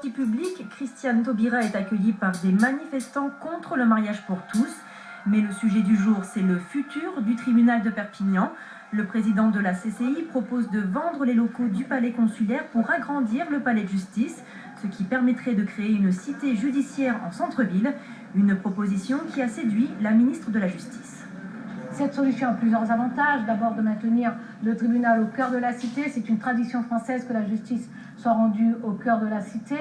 sortie publique, Christiane Taubira est accueillie par des manifestants contre le mariage pour tous. Mais le sujet du jour, c'est le futur du tribunal de Perpignan. Le président de la CCI propose de vendre les locaux du palais consulaire pour agrandir le palais de justice, ce qui permettrait de créer une cité judiciaire en centre-ville, une proposition qui a séduit la ministre de la Justice. Cette solution a plusieurs avantages. D'abord, de maintenir le tribunal au cœur de la cité. C'est une tradition française que la justice soit rendue au cœur de la cité.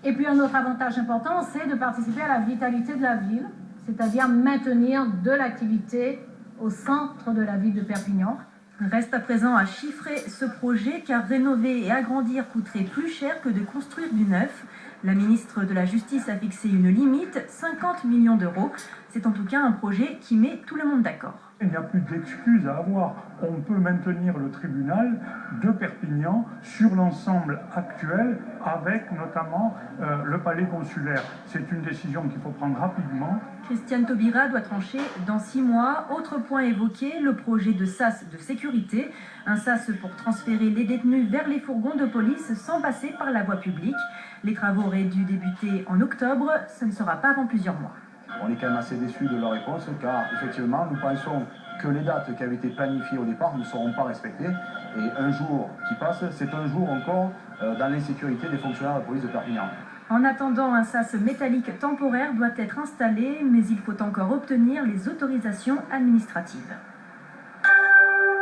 Et puis un autre avantage important, c'est de participer à la vitalité de la ville, c'est-à-dire maintenir de l'activité au centre de la ville de Perpignan. Reste à présent à chiffrer ce projet, car rénover et agrandir coûterait plus cher que de construire du neuf. La ministre de la Justice a fixé une limite, 50 millions d'euros. C'est en tout cas un projet qui met tout le monde d'accord. Il n'y a plus d'excuses à avoir. On peut maintenir le tribunal de Perpignan sur l'ensemble actuel, avec notamment le palais consulaire. C'est une décision qu'il faut prendre rapidement. Christiane Taubira doit trancher dans 6 mois. Autre point évoqué, le projet de sas de sécurité. Un sas pour transférer les détenus vers les fourgons de police sans passer par la voie publique. Les travaux auraient dû débuter en octobre. Ce ne sera pas avant plusieurs mois. On est quand même assez déçus de leur réponse, car effectivement, nous pensons que les dates qui avaient été planifiées au départ ne seront pas respectées. Et un jour qui passe, c'est un jour encore dans l'insécurité des fonctionnaires de la police de Perpignan. En attendant, un sas métallique temporaire doit être installé, mais il faut encore obtenir les autorisations administratives.